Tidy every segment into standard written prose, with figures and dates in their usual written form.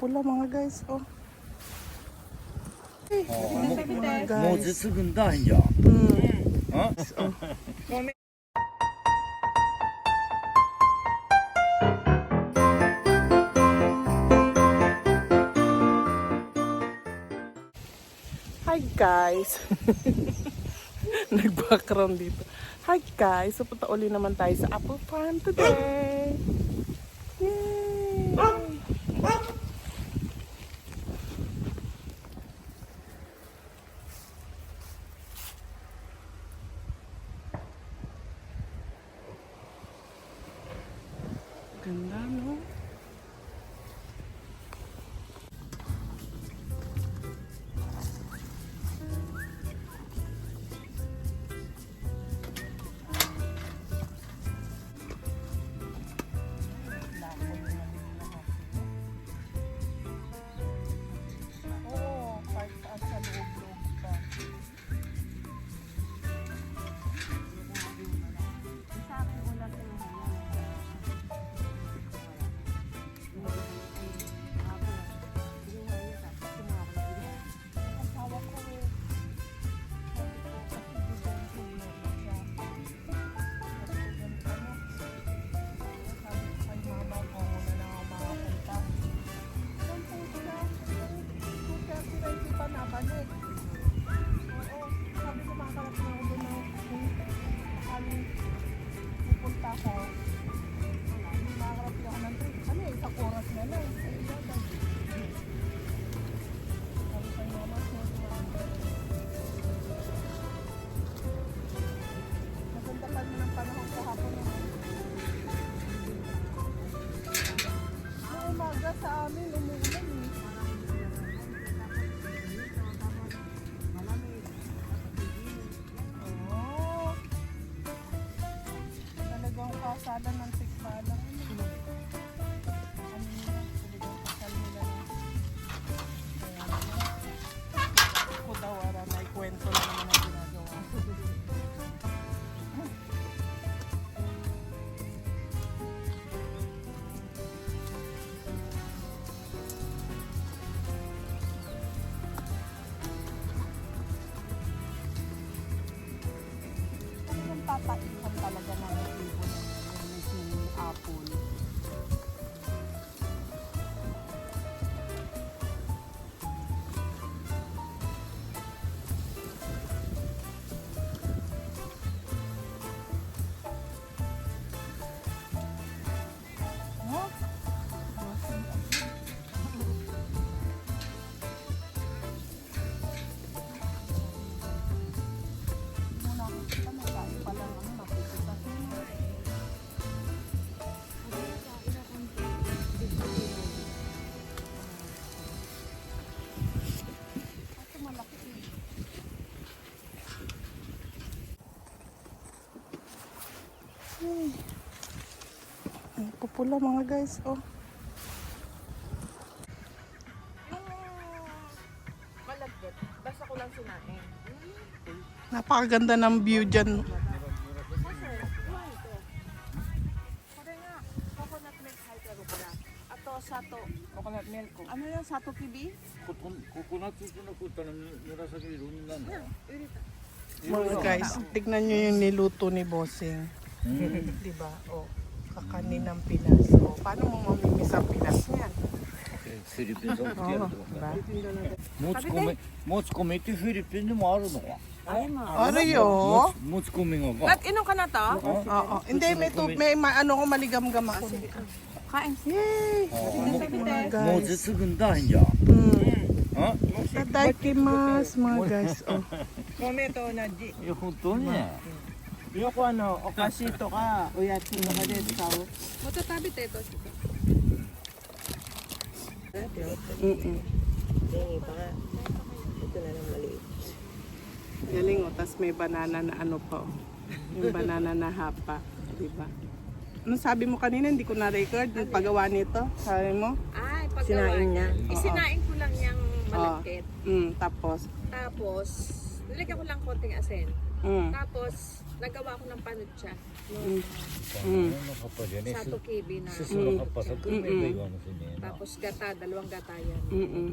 pupula mga guys. Oh. Mga もう guys. 絶分だんじゃん。 Oh. Hi guys. Nag-background dito. Hi guys. So punta uli naman tayo sa apple farm today. Yay! Ganda, no? Oo, kahit saan sa loob-loob pa. Sa amin, umuulan eh. Oh. Talagang kasalan ng tikbalang. Ano nila? Talagang kasal nila. Ako daw, may kwento na naman ang ginagawa. Papaikan talaga ng ibon ng apple. Ay, pupula mga guys, oh. Malagkit. Basta ko lang sinain. Napakaganda ng view dyan. Coconut milk haikaro pala. Ato sato. Coconut milk ko. Ano yan? Sato kibi? ココナッツじゃなくったら紫色になるの。 Mga guys, tignan nyo yung niluto ni Bossing. うん。 Diba? Oh, kakanin ng Pinas. Oh, paano mo mamimiss ang Pinas niyan? フィリピン産ってやるとか。 Diba? もつ米ってフィリピンでもあるのか。 Ano yun? もつ米がか。 Ba't inom ka na to? Oo. Hindi, may ano ko maligam-gam ako. Kain. Yay! もう絶分だんじゃん。 Tadakimasu mga guys. Oh. 米と同じ。いや本当にね。よくお菓子とかおやつとかで使う。 Matatabi tayo ito. Mm-mm. Ito na lang maliit. Galing oh, tas may banana na ano pa oh. Yung banana na hapa, di ba? Ano sabi mo kanina, hindi ko na-record yung paggawa nito. Sabi mo? Ay, paggawa Sinain niya. Isinain ko lang yung malagkit. Tapos, Tapos, nilagyan ko lang konting asin. Mm. Tapos, nagawa ko ng panutsa. No, Mm. sa tukibi na. 스스로 바빠서 끝내고 이거는 쓰네. Tapos gata, dalawang gata yan. Mm-mm.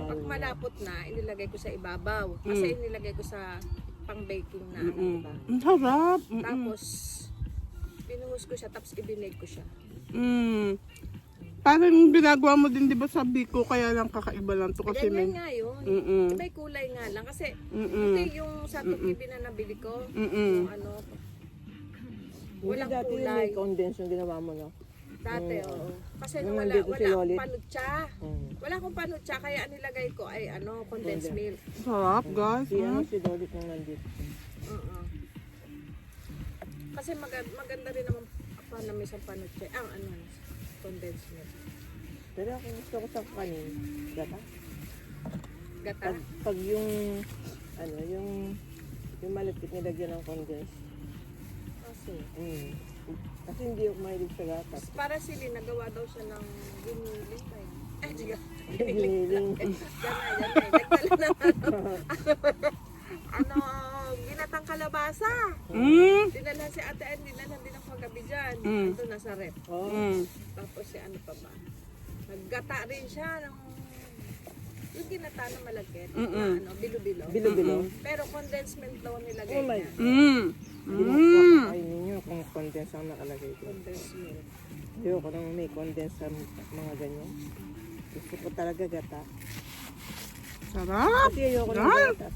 Pag malapot na, inilagay ko sa ibabaw. Kasi inilagay ko sa pang-baking na. Ano, diba? Ang sarap. Tapos, binuhos ko siya, tapos ibinake ko siya. Mm. Parang ginagawa mo din, di ba, sa Biko, kaya lang kakaiba lang to kasi Ganyan may... nga yun. Mm-mm. Iba'y kulay nga lang. Kasi, Mm-mm. ito yung sa tukibi na nabili ko. Mm-mm. Yung ano, Hindi walang dati yung kulay. may condense yung ginawa mo, no? Dati, oo. Kasi Nung nung nandito si wala akong Lolit. panutsa. Wala akong panutsa, kaya ang nilagay ko ay ano, condensed milk. Sarap, guys. Si ano, si Lolit nung nandito. Oo. Kasi maganda rin naman panamis ang panutsa. Ang ano, condensed milk. Pero ako gusto ko sa kanin. Gata? Gata. Pag yung, ano, yung malapit nilagyan ng condense. Kasi, Kasi hindi ako mahilig sa gatas. para sili, nagawa daw siya ng giniling pa eh. Eh, sige. Giniling. Yan na. Nagdala ng ano, ginatang kalabasa. Mm. Dinala si Ate Ann, dinala din ako kagabi dyan. Mm. Ito nasa rep. Oh. Mm. Tapos si ano pa ba? Naggata rin siya ng yung ginata na malagkit. Na ano, bilo-bilo. Bilo-bilo. Pero condensed milk daw nilagay Oh my niya. Mm. Hindi mo Mm. ay ninyo kung condense ang nakalagay ko. Condensed milk. Ayoko nang may condense sa mga ganyan. Gusto ko talaga gata. Sarap. Kasi ayoko ng Ah! gatas.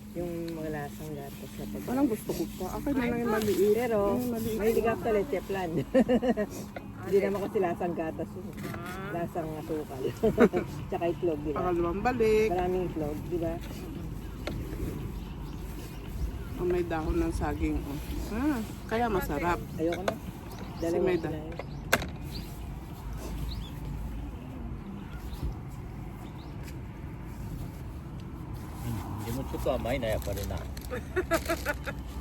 Yung mga lasang gatas na pag... Parang gusto ko pa. Akin na lang yung maliit. Pero, maliit. mahilig ako sa leche plan. Hindi naman kasi lasang gatas yun. Lasang asukal. Tsaka itlog, di ba? Pangalawang balik. Maraming itlog, di ba? Oh, may dahon ng saging. Oh. Ah, kaya masarap. Ayoko na. Dalawa May na yun.でもちょっと甘いなやっぱりな。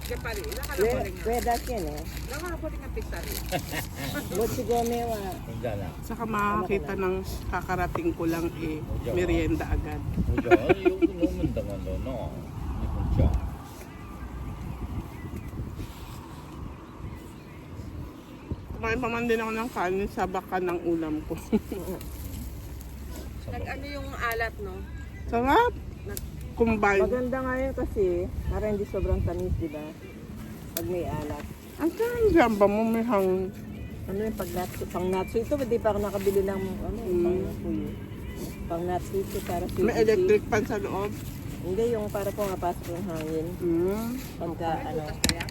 Kaya pari, nakala ko rin nga. Pwedas yan eh. Nakala ko rin nga piktari. Butsi gome wa. じゃあな。 Saka makakita ng kakarating ko lang merienda agad. じゃあよく飲むんだもんだな。日本茶。 Kumain pa man din ako ng kanin sa baka ng ulam ko. Nag-ano yung alat, no? Sarap. Combine. Maganda nga yun kasi, para hindi sobrang tamis, di ba? Pag may alat. Ang sarap ba mo may hang... Ano yung pang natsu ito, hindi pa ako nakabili ng ano, pang puyo. Pang natsu ito para sa May electric pan sa loob. Hindi, yung para pumapasok ng hangin. Mm. Pagka ano, Kaya,